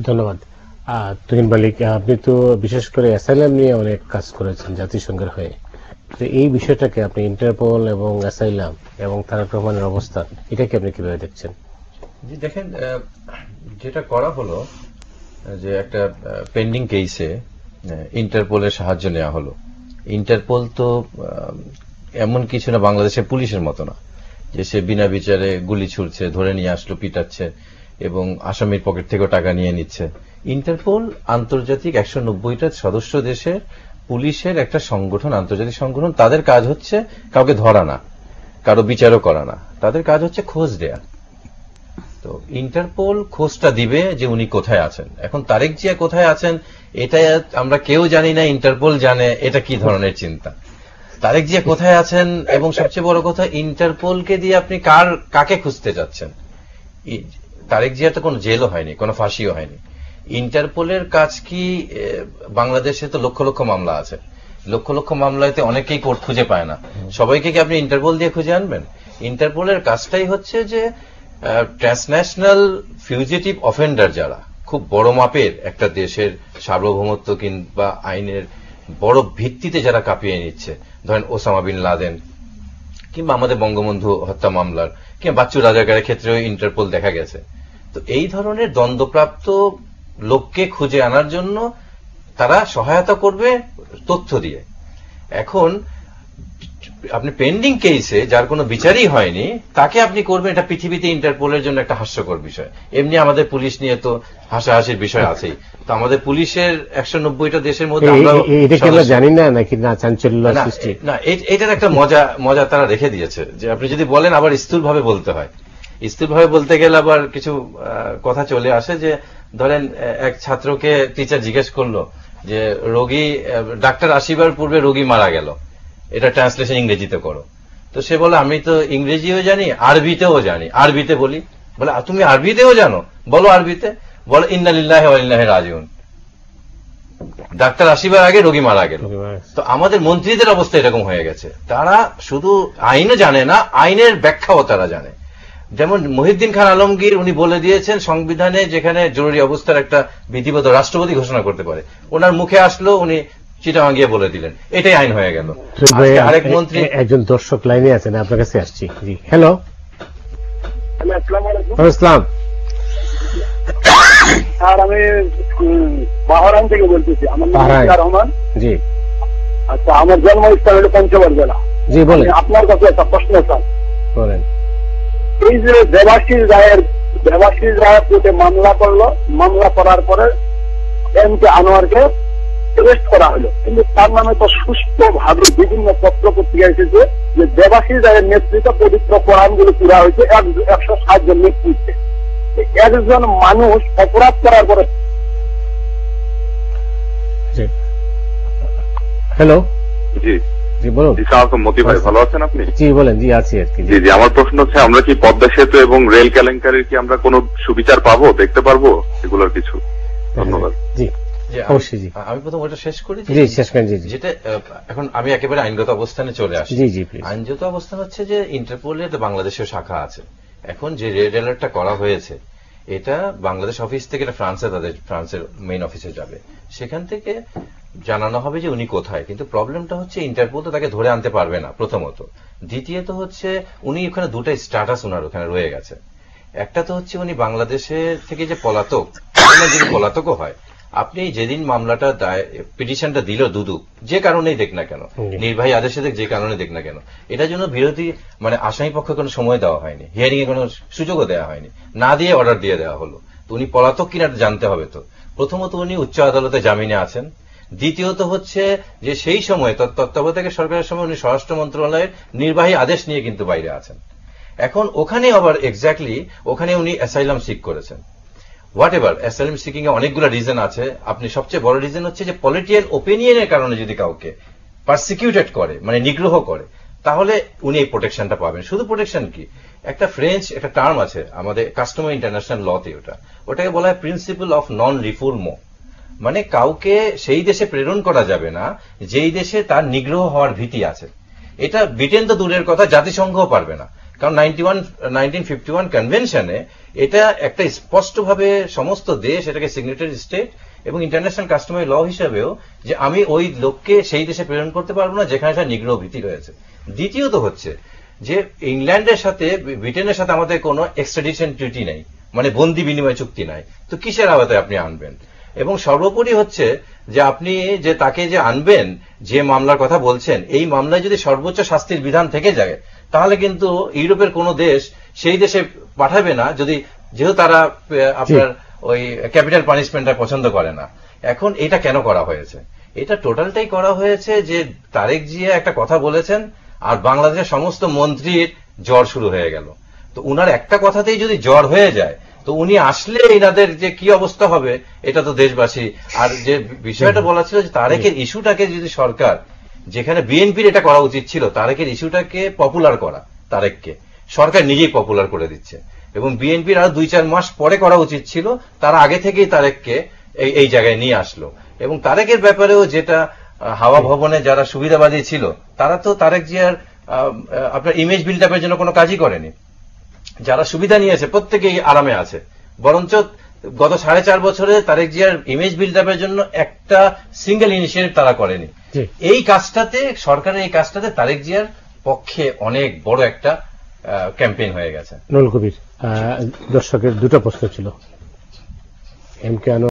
ধন্যবাদ। তুহিন মালিক, আপনি তো বিশেষ করে অ্যাসাইলাম নিয়ে অনেক কাজ করেছেন জাতিসংঘের হয়ে। তো এই বিষয়টাকে আপনি ইন্টারপোল এবং অ্যাসাইলাম এবং তারেক রহমানের অবস্থান, এটাকে আপনি কিভাবে দেখছেন? জি দেখেন, যেটা করা হলো যে একটা পেন্ডিং কেসে ইন্টারপোলের সাহায্য নেওয়া হলো। ইন্টারপোল তো এমন কিছু না, বাংলাদেশের পুলিশের মতো না যে সে বিনা বিচারে গুলি ছুড়ছে, ধরে নিয়ে আসলো, পিটাচ্ছে এবং আসামির পকেট থেকেও টাকা নিয়ে নিচ্ছে। ইন্টারপোল আন্তর্জাতিক 190টা সদস্য দেশের পুলিশের একটা সংগঠন, আন্তর্জাতিক সংগঠন। তাদের কাজ হচ্ছে কাউকে ধরা না, কারো বিচারও করা না, তাদের কাজ হচ্ছে খোঁজ দেয়া। তো ইন্টারপোল খোঁজটা দিবে যে উনি কোথায় আছেন। এখন তারেক জিয়া কোথায় আছেন এটা আমরা কেউ জানি না, ইন্টারপোল জানে। এটা কি ধরনের চিন্তা? তারেক জিয়া কোথায় আছেন, এবং সবচেয়ে বড় কথা ইন্টারপোলকে দিয়ে আপনি কাকে খুঁজতে যাচ্ছেন? তারেক জিয়ার তো কোনো জেলও হয়নি, কোনো ফাঁসিও হয়নি। ইন্টারপোলের কাজ কি? বাংলাদেশে তো লক্ষ লক্ষ মামলা আছে, লক্ষ লক্ষ মামলাতে অনেকেই কোর্ট খুঁজে পায় না। সবাইকে কি আপনি ইন্টারপোল দিয়ে খুঁজে আনবেন? ইন্টারপোলের কাজটাই হচ্ছে যে ট্রান্সন্যাশনাল ফিউজিটিভ অফেন্ডার, যারা খুব বড় মাপের একটা দেশের সার্বভৌমত্ব কিংবা আইনের বড় ভিত্তিতে যারা কাঁপিয়ে নিচ্ছে, ধরেন ওসামা বিন লাদেন কিংবা আমাদের বঙ্গবন্ধু হত্যা মামলার কিংবা বাচ্চু রাজাকারের ক্ষেত্রেও ইন্টারপোল দেখা গেছে। তো এই ধরনের দ্বন্দ্বপ্রাপ্ত লোককে খুঁজে আনার জন্য তারা সহায়তা করবে তথ্য দিয়ে। এখন আপনি পেন্ডিং কেসে যার কোনো বিচারই হয়নি তাকে আপনি করবেন, এটা পৃথিবীতে ইন্টারপোলের জন্য একটা হাস্যকর বিষয়। এমনি আমাদের পুলিশ নিয়ে তো হাসাহাসির বিষয় আছেই। তো আমাদের পুলিশের 190টা দেশের মধ্যে আমরা জানি না নাকি না চাঞ্চল্য সৃষ্টি না, এটার একটা মজা তারা রেখে দিয়েছে যে আপনি যদি বলেন আবার স্থূলভাবে বলতে হয়। স্থূলভাবে বলতে গেলে আবার কিছু কথা চলে আসে, যে ধরেন এক ছাত্রকে টিচার জিজ্ঞেস করলো যে ডাক্তার আসিবার পূর্বে রোগী মারা গেল, এটা ট্রান্সলেশন ইংরেজিতে করো। তো সে বলে আমি তো ইংরেজিও জানি, আরবিতেও জানি। আরবিতে বলি, বলে তুমি আরবিতেও জানো, বলো আরবিতে। বলো ইন্না লিল্লাহি ওয়া ইন্না ইলাইহি রাজিউন। ডাক্তার আসিবার আগে রোগী মারা গেল। তো আমাদের মন্ত্রীদের অবস্থা এরকম হয়ে গেছে, তারা শুধু আইনও জানে না, আইনের ব্যাখ্যাও তারা জানে। যেমন মহিউদ্দিন খান আলমগীর, উনি বলে দিয়েছেন সংবিধানে যেখানে জরুরি অবস্থার একটা বিধিবদ্ধ রাষ্ট্রপতি ঘোষণা করতে পারে, ওনার মুখে আসলো, উনি চিটাগাং গিয়ে বলে দিলেন, এটাই আইন হয়ে গেল। আরেক মন্ত্রী, একজন দর্শক লাইনে আছেন, আপনার কাছে আসছি। জি, হ্যালো। আসসালাম। স্যার, আমি বাহরাইন থেকে বলতেছি। আমার নাম মুশতাক রহমান। জি। আচ্ছা, আমার জন্মস্থান হলো পঞ্চগড় জেলা। জি, বলেন। আপনার কাছে একটা প্রশ্ন স্যার। বলেন। এই যে দেবাশিস রায়ের কোর্টে মামলা করলো, মামলা করার পরে এমকে আনোয়ারকে অ্যারেস্ট করা হলো, কিন্তু তার নামে তো সুষ্ঠুভাবে বিভিন্ন পত্র পত্রিকা এসেছে যে দেবাশিস রায়ের নেতৃত্বে পবিত্র কোরআনগুলো পুরা হয়েছে 160 জন নেতৃত্বে। একজন মানুষ অপরাধ করার পরে। হ্যালো। জি জি, বলুন। জি স্যার, মতি ভাই ভালো আছেন আপনি? জি, বলেন। জি, আছি আর কি। জি জি, আমার প্রশ্ন হচ্ছে আমরা কি পদ্মা সেতু এবং রেল কেলেঙ্কারির কি আমরা কোনো সুবিচার পাবো, দেখতে পারবো এগুলোর কিছু? ধন্যবাদ। জি, অবশ্যই। জি, আমি প্রথম ওটা শেষ করি। জি, শেষ করেন। জি, যেটা এখন আমি একেবারে আইনগত অবস্থানে চলে আসি। জি জি, আইনগত অবস্থান হচ্ছে যে ইন্টারপোলের বাংলাদেশের শাখা আছে। এখন যে রেড অ্যালার্টটা করা হয়েছে, এটা বাংলাদেশ অফিস থেকে ফ্রান্সের মেইন অফিসে যাবে, সেখান থেকে জানানো হবে যে উনি কোথায়। কিন্তু প্রবলেমটা হচ্ছে ইন্টারপোল তো তাকে ধরে আনতে পারবে না, প্রথমত। দ্বিতীয়ত হচ্ছে উনি ওখানে দুটা স্ট্যাটাস ওনার ওখানে রয়ে গেছে। একটা তো হচ্ছে উনি বাংলাদেশে থেকে যে পলাতক, যদি পলাতকও হয়, আপনি যেদিন মামলাটা পিটিশনটা দিল দুদক, যে কারণেই দেখ না কেন, নির্বাহী আদেশে দেখ, যে কারণে দেখ না কেন, এটার জন্য বিরোধী আসামি পক্ষে কোনো সময় দেওয়া হয়নি, হিয়ারিং এর কোনো সুযোগও দেওয়া হয়নি, না দিয়ে অর্ডার দিয়ে দেওয়া হলো। তো উনি পলাতক কিনা জানতে হবে। তো প্রথমত উনি উচ্চ আদালতে জামিনে আছেন। দ্বিতীয়ত হচ্ছে যে সেই সময় তত্ত্বাবধায়ক সরকারের সময় উনি স্বরাষ্ট্র মন্ত্রণালয়ের নির্বাহী আদেশ নিয়ে কিন্তু বাইরে আছেন। এখন ওখানে আবার এক্স্যাক্টলি ওখানে উনি অ্যাসাইলাম সিক করেছেন। হোয়াট এভার, অ্যাসাইলাম সিকিং এ অনেকগুলো রিজন আছে। আপনি সবচেয়ে বড় রিজন হচ্ছে যে পলিটিক্যাল ওপিনিয়নের কারণে যদি কাউকে পারসিকিউটেড করে, নিগ্রহ করে, তাহলে উনি এই প্রোটেকশনটা পাবেন। শুধু প্রোটেকশন কি, একটা ফ্রেঞ্চ একটা টার্ম আছে আমাদের কাস্টমার ইন্টারন্যাশনাল লতে, ওটাকে বলা হয় প্রিন্সিপাল অফ নন রিফুলমো। কাউকে সেই দেশে প্রেরণ করা যাবে না যেই দেশে তার নিগ্রহ হওয়ার ভীতি আছে। এটা ব্রিটেন তো দূরের কথা, জাতিসংঘও পারবে না। কারণ 1951 কনভেনশনে এটা একটা স্পষ্টভাবে সমস্ত দেশ এটাকে সিগনেটারি স্টেট এবং ইন্টারন্যাশনাল কাস্টমারি ল হিসাবেও যে আমি ওই লোককে সেই দেশে প্রেরণ করতে পারবো না যেখানে তার নিগ্রহ ভীতি রয়েছে। দ্বিতীয়ত হচ্ছে যে ইংল্যান্ডের সাথে ব্রিটেনের সাথে আমাদের কোনো এক্সট্রাডিশন ট্রিটি নেই, মানে বন্দি বিনিময় চুক্তি নাই, তো কিসের আওতায় আপনি আনবেন? এবং সর্বোপরি হচ্ছে যে আপনি যে তাকে যে আনবেন, যে মামলার কথা বলছেন, এই মামলায় যদি সর্বোচ্চ শাস্তির বিধান থেকে যায় তাহলে কিন্তু ইউরোপের কোন দেশ সেই দেশে পাঠাবে না, যদি যেহেতু তারা আপনার ওই ক্যাপিটাল পানিশমেন্টটা পছন্দ করে না। এখন এটা কেন করা হয়েছে? এটা টোটালটাই করা হয়েছে যে তারেক জিয়া একটা কথা বলেছেন আর বাংলাদেশের সমস্ত মন্ত্রীর জ্বর শুরু হয়ে গেল। তো উনার একটা কথাতেই যদি জ্বর হয়ে যায় তো উনি আসলে এনাদের যে কি অবস্থা হবে এটা তো দেশবাসী। আর যে বিষয়টা বলা ছিল যে তারেকের ইস্যুটাকে যদি সরকার, যেখানে বিএনপির এটা করা উচিত ছিল, তারেকের ইস্যুটাকে পপুলার করা, তারেককে সরকার নিজেই পপুলার করে দিচ্ছে এবং বিএনপির আরো 2-4 মাস পরে করা উচিত ছিল, তারা আগে থেকেই তারেককে এই জায়গায় নিয়ে আসলো। এবং তারেকের ব্যাপারেও যেটা হাওয়া ভবনে যারা সুবিধাবাদী ছিল তারা তো তারেক জিয়ার আপনার ইমেজ বিল্ড আপের জন্য কোনো কাজই করেনি। যারা সুবিধা নিয়েছে প্রত্যেকেই আরামে আছে, বরঞ্চ গত 4.5 বছরে তারেক জিয়ার ইমেজ বিল্ড আপের জন্য একটা সিঙ্গেল ইনিশিয়েটিভ তারা করেনি। এই কাজটাতে, সরকারের এই কাজটাতে তারেক জিয়ার পক্ষে অনেক বড় একটা ক্যাম্পেইন হয়ে গেছে। নুরুল কবির, দর্শকের দুটো প্রশ্ন ছিল। M K